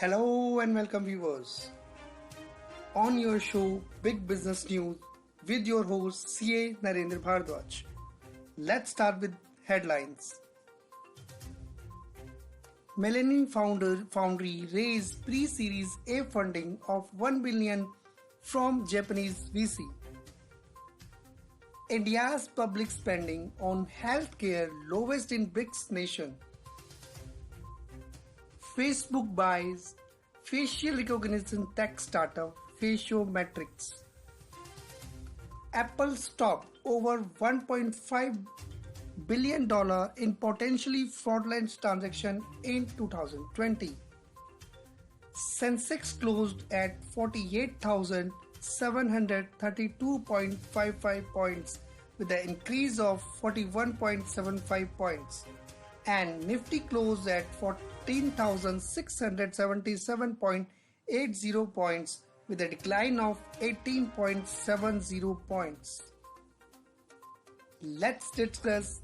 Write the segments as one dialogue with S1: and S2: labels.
S1: Hello and welcome viewers on your show Big Business News with your host CA Narendra Bhardwaj. Let's start with headlines. Melon Foundry raised pre-series A funding of 1 billion from Japanese VC. India's public spending on healthcare lowest in BRICS nation. Facebook buys facial recognition tech startup Metrics. Apple stopped over $1.5 billion in potentially fraudulent transactions in 2020. Sensex closed at 48,732.55 points with an increase of 41.75 points, and Nifty closed at 14,677.80 points with a decline of 18.70 points. Let's discuss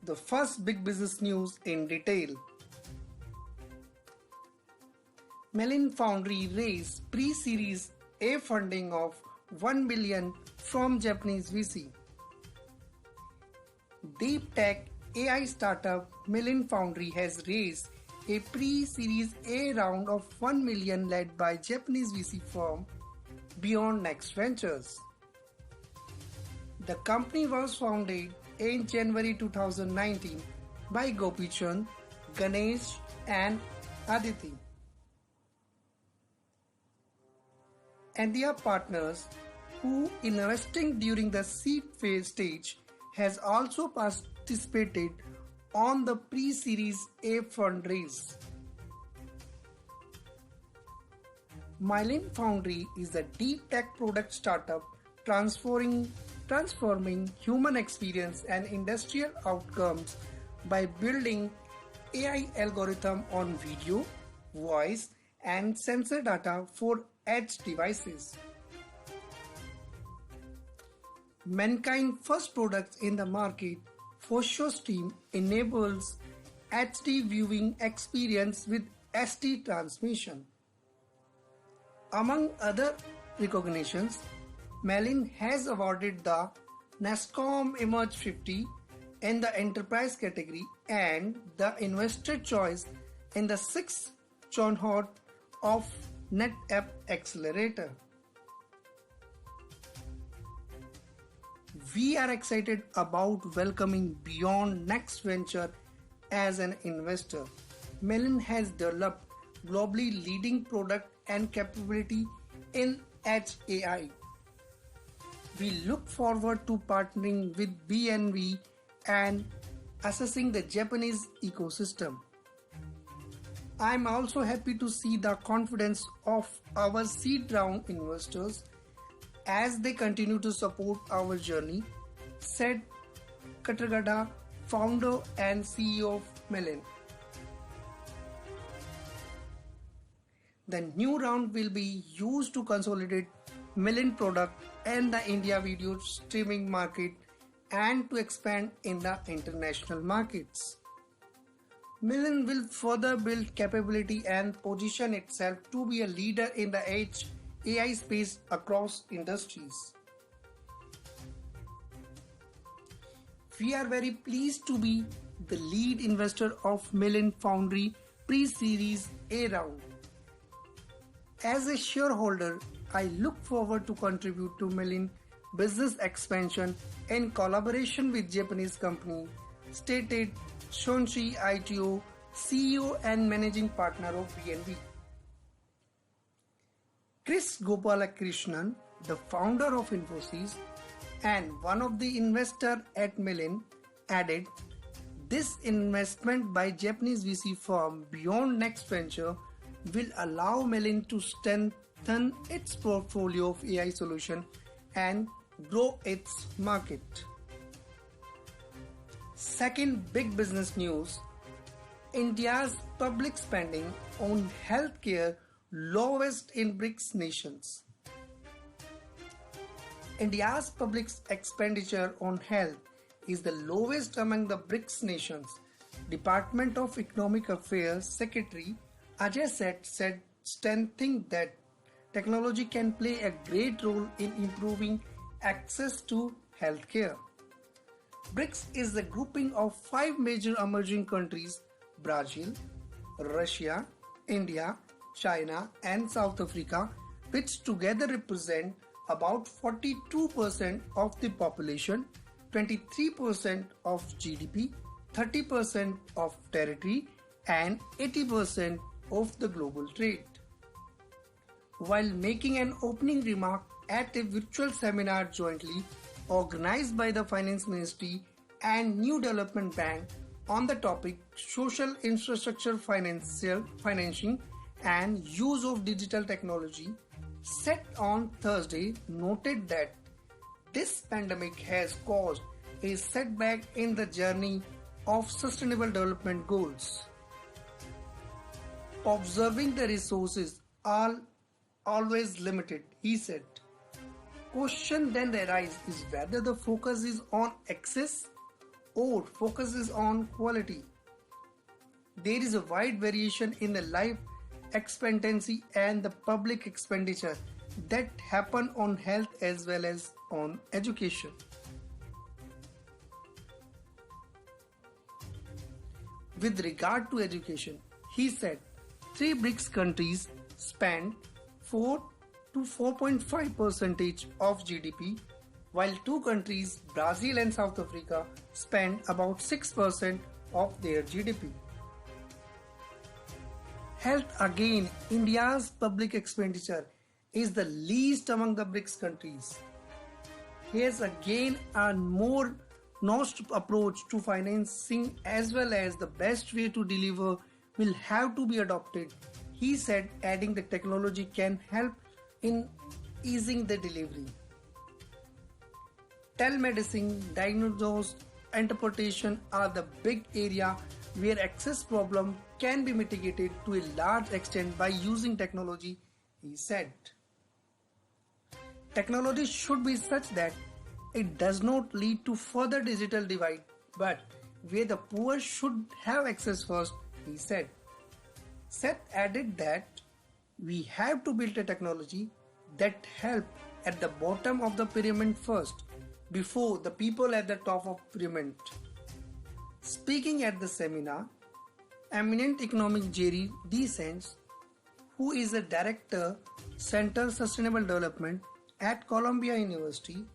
S1: the first big business news in detail. Melon Foundry raised pre-series A funding of 1 billion from Japanese VC. Deep tech AI startup Melon Foundry has raised a pre-series A round of 1 million led by Japanese VC firm Beyond Next Ventures. The company was founded in January 2019 by Gopi Chand, Ganesh and Aditi, and their partners who investing during the seed phase stage has also participated on the pre-series A fundraise. Melon Foundry is a deep tech product startup transforming human experience and industrial outcomes by building AI algorithm on video, voice and sensor data for edge devices. Mankind's first product in the market, PhotoStream, enables HD viewing experience with SD transmission. Among other recognitions, Melon has awarded the NASSCOM Emerge 50 in the enterprise category and the Investor Choice in the 6th cohort of NetApp Accelerator. We are excited about welcoming Beyond Next Venture as an investor. Melon has developed globally leading product and capability in Edge AI. We look forward to partnering with BNV and assessing the Japanese ecosystem. I am also happy to see the confidence of our seed round investors as they continue to support our journey, said Katragada, founder and CEO of Melon. The new round will be used to consolidate Melon product and the India video streaming market and to expand in the international markets. Melon will further build capability and position itself to be a leader in the edge AI space across industries. We are very pleased to be the lead investor of Melon Foundry pre-series A round. As a shareholder, I look forward to contribute to Melon business expansion in collaboration with Japanese company, stated Shunshi ITO, CEO and managing partner of BNB. Chris Gopalakrishnan, the founder of Infosys and one of the investors at Melon, added, "This investment by Japanese VC firm Beyond Next Venture will allow Melon to strengthen its portfolio of AI solutions and grow its market." Second big business news, India's public spending on healthcare lowest in BRICS nations. India's public expenditure on health is the lowest among the BRICS nations. Department of Economic Affairs Secretary Ajay said strengthening that technology can play a great role in improving access to healthcare. BRICS is a grouping of five major emerging countries: Brazil, Russia, India, China, and South Africa, which together represent about 42% of the population, 23% of GDP, 30% of territory, and 80% of the global trade. While making an opening remark at a virtual seminar jointly organized by the Finance Ministry and New Development Bank on the topic Social Infrastructure Financing and Use of Digital Technology, set on Thursday, noted that this pandemic has caused a setback in the journey of Sustainable Development Goals. Observing the resources are always limited, he said. Question then arises is whether the focus is on access or focus is on quality. There is a wide variation in the life expectancy and the public expenditure that happen on health as well as on education. With regard to education, he said three BRICS countries spend 4 to 4.5% of GDP, while two countries, Brazil and South Africa, spend about 6% of their GDP. Health again, India's public expenditure is the least among the BRICS countries. Here's again a more nuanced approach to financing as well as the best way to deliver will have to be adopted, he said, adding the technology can help in easing the delivery. Telemedicine, diagnosis, interpretation are the big area where access problem can be mitigated to a large extent by using technology, he said. Technology should be such that it does not lead to further digital divide, but where the poor should have access first, he said. Seth added that we have to build a technology that help at the bottom of the pyramid first, before the people at the top of pyramid. Speaking at the seminar, eminent economic Jerry Descents, who is a director, Center Sustainable Development at Columbia University,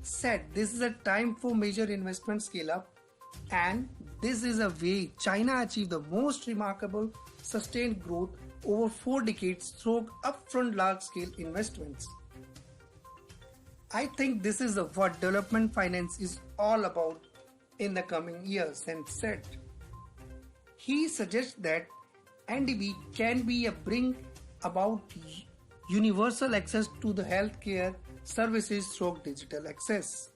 S1: said this is a time for major investment scale up, and this is a way China achieved the most remarkable sustained growth over 4 decades through upfront large-scale investments. I think this is what development finance is all about in the coming years, and said. He suggests that NDB can be a bring about universal access to the healthcare services through digital access.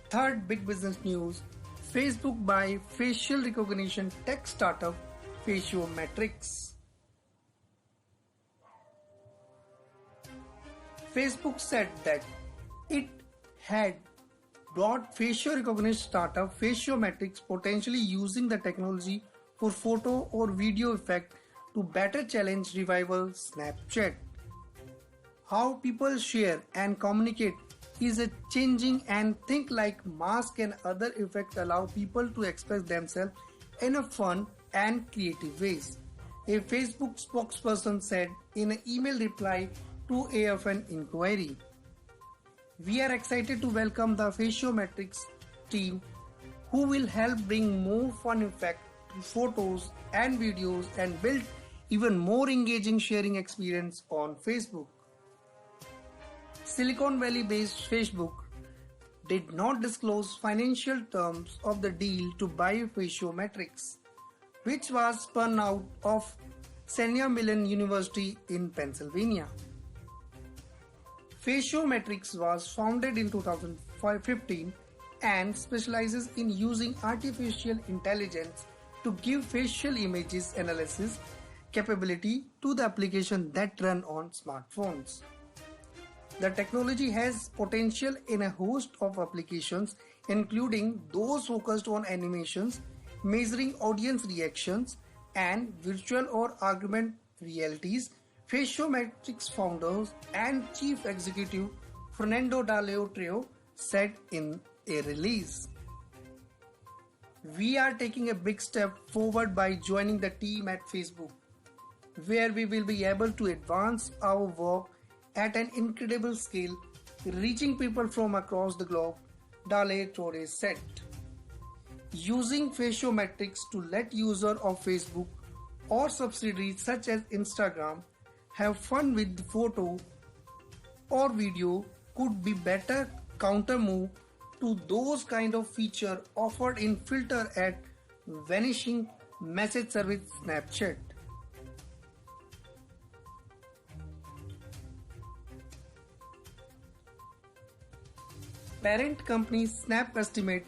S1: Third big business news, Facebook buy facial recognition tech startup Faciometrics. Facebook said that it had brought facial recognition startup Faciometrics, potentially using the technology for photo or video effect to better challenge revival Snapchat. How people share and communicate is a changing, and think like mask and other effects allow people to express themselves in a fun and creative ways, a Facebook spokesperson said in an email reply to AFN inquiry. We are excited to welcome the Faciometrics team, who will help bring more fun effect to photos and videos and build even more engaging sharing experience on Facebook. Silicon Valley based Facebook did not disclose financial terms of the deal to buy Faciometrics, which was spun out of Melon University in Pennsylvania. Faciometrics was founded in 2015 and specializes in using artificial intelligence to give facial images analysis capability to the application that run on smartphones. The technology has potential in a host of applications, including those focused on animations, measuring audience reactions and virtual or augmented realities. Facial founders and chief executive Fernando Trio said in a release. We are taking a big step forward by joining the team at Facebook, where we will be able to advance our work at an incredible scale, reaching people from across the globe, Dale Torre said. Using Faciometrics to let users of Facebook or subsidiaries such as Instagram have fun with the photo or video could be better counter move to those kind of feature offered in filter at vanishing message service Snapchat. Parent company Snap estimate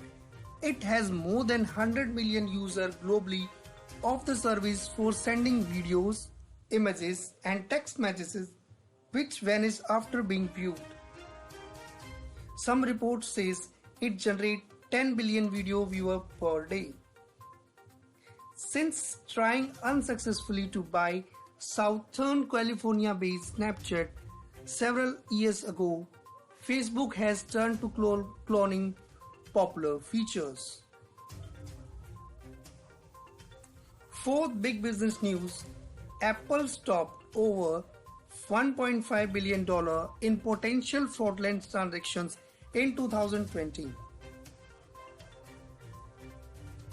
S1: it has more than 100 million users globally of the service for sending videos, images and text messages which vanish after being viewed. Some reports says it generates 10 billion video viewers per day. Since trying unsuccessfully to buy Southern California based Snapchat several years ago, Facebook has turned to cloning popular features. Fourth big business news, Apple stopped over $1.5 billion in potential fraudulent transactions in 2020.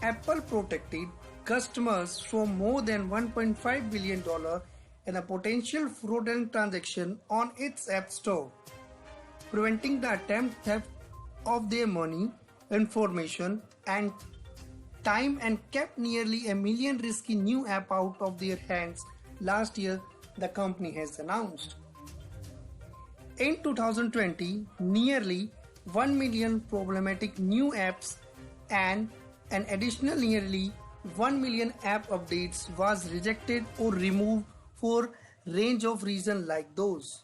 S1: Apple protected customers from more than $1.5 billion in a potential fraudulent transaction on its App Store, preventing the attempt theft of their money, information and time, and kept nearly a million risky new app out of their hands last year, the company has announced. In 2020, nearly 1 million problematic new apps and an additional nearly 1 million app updates was rejected or removed for range of reasons like those.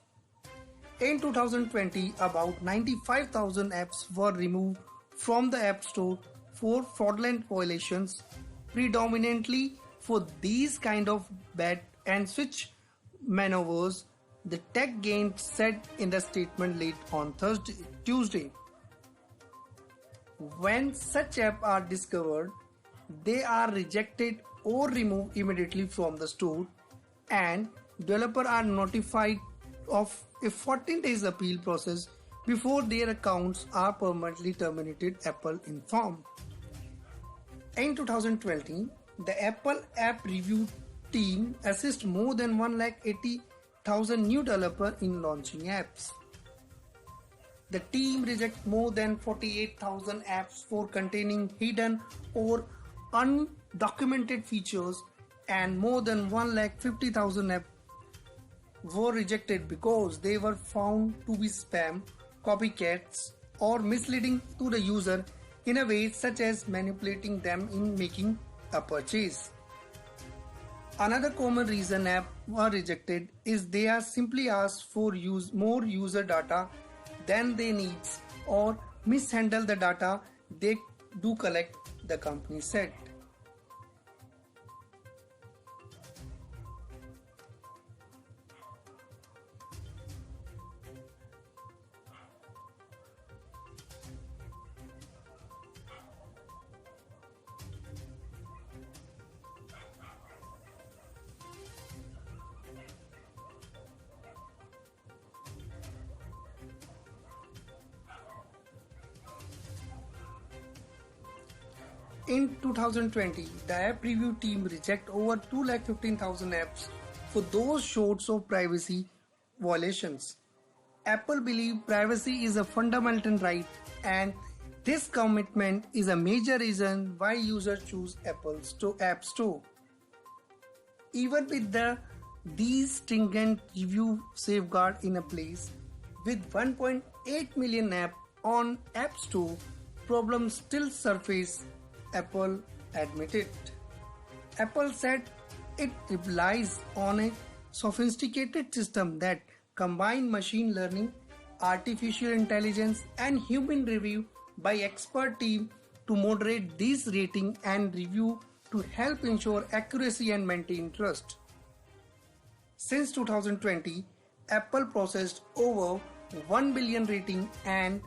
S1: In 2020, about 95,000 apps were removed from the App Store for fraudulent violations, predominantly for these kind of bait and switch maneuvers, the tech giant said in the statement late on Tuesday. When such apps are discovered, they are rejected or removed immediately from the store, and developers are notified of a 14 days appeal process before their accounts are permanently terminated, Apple informed. In 2020, the Apple App Review team assisted more than 180,000 new developers in launching apps. The team rejected more than 48,000 apps for containing hidden or undocumented features, and more than 150,000 apps were rejected because they were found to be spam, copycats, or misleading to the user in a way such as manipulating them in making a purchase. Another common reason apps were rejected is they are simply asked for more user data than they need or mishandle the data they do collect, the company said. In 2020, the app review team rejected over 215,000 apps for those sorts of privacy violations. Apple believes privacy is a fundamental right, and this commitment is a major reason why users choose Apple's App Store. Even with these stringent review safeguards in place, with 1.8 million apps on App Store, problems still surface, Apple admitted. Apple said it relies on a sophisticated system that combines machine learning, artificial intelligence, and human review by expert team to moderate these rating and review to help ensure accuracy and maintain trust. Since 2020, Apple processed over 1 billion rating and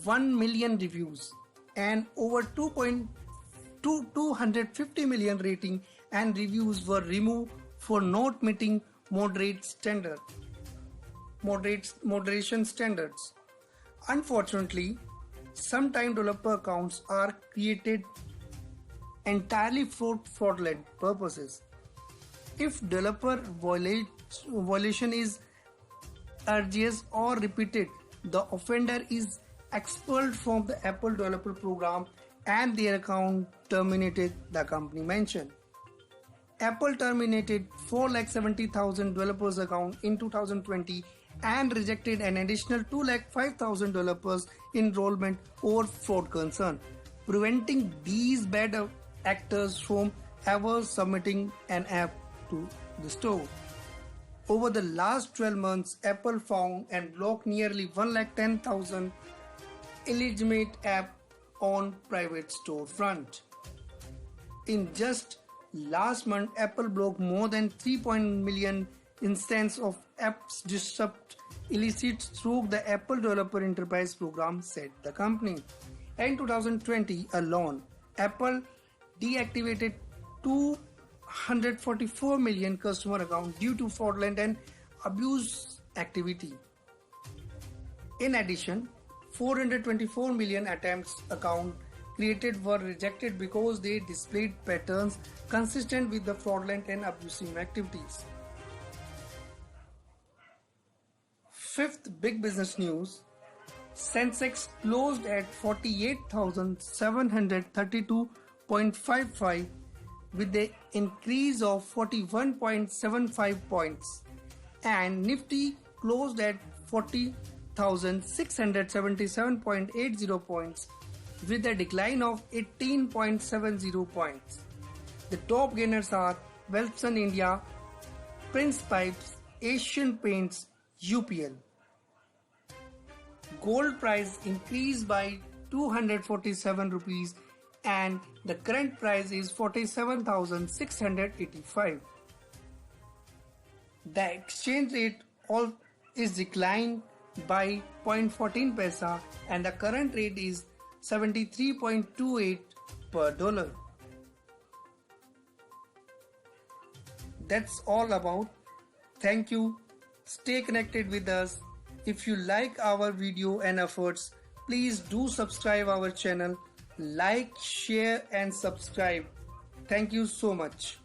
S1: 1 million reviews and over 250 million rating and reviews were removed for not meeting moderation standards. Unfortunately, sometimes developer accounts are created entirely for fraudulent purposes. If developer violation is egregious or repeated, the offender is expelled from the Apple developer program and their account terminated, the company mentioned. Apple terminated 470,000 developers' account in 2020 and rejected an additional 205,000 developers' enrollment over fraud concern, preventing these bad actors from ever submitting an app to the store. Over the last 12 months, Apple found and blocked nearly 110,000 illegitimate apps on private storefront. In just last month, Apple blocked more than 3 million instances of apps disrupt illicit through the Apple Developer Enterprise Program, said the company. In 2020 alone, Apple deactivated 244 million customer accounts due to fraudulent and abuse activity. In addition, 424 million attempts accounts created were rejected because they displayed patterns consistent with the fraudulent and abusive activities. Fifth big business news, Sensex closed at 48,732.55 with an increase of 41.75 points, and Nifty closed at 40,677.80 points with a decline of 18.70 points. The top gainers are Welspun India, Prince Pipes, Asian Paints, UPL. Gold price increased by 247 rupees and the current price is 47,685. The exchange rate is declined by 0.14 paisa and the current rate is 73.28 per dollar. That's all about. Thank you. Stay connected with us. If you like our video and efforts, please do subscribe our channel, like, share and subscribe. Thank you so much.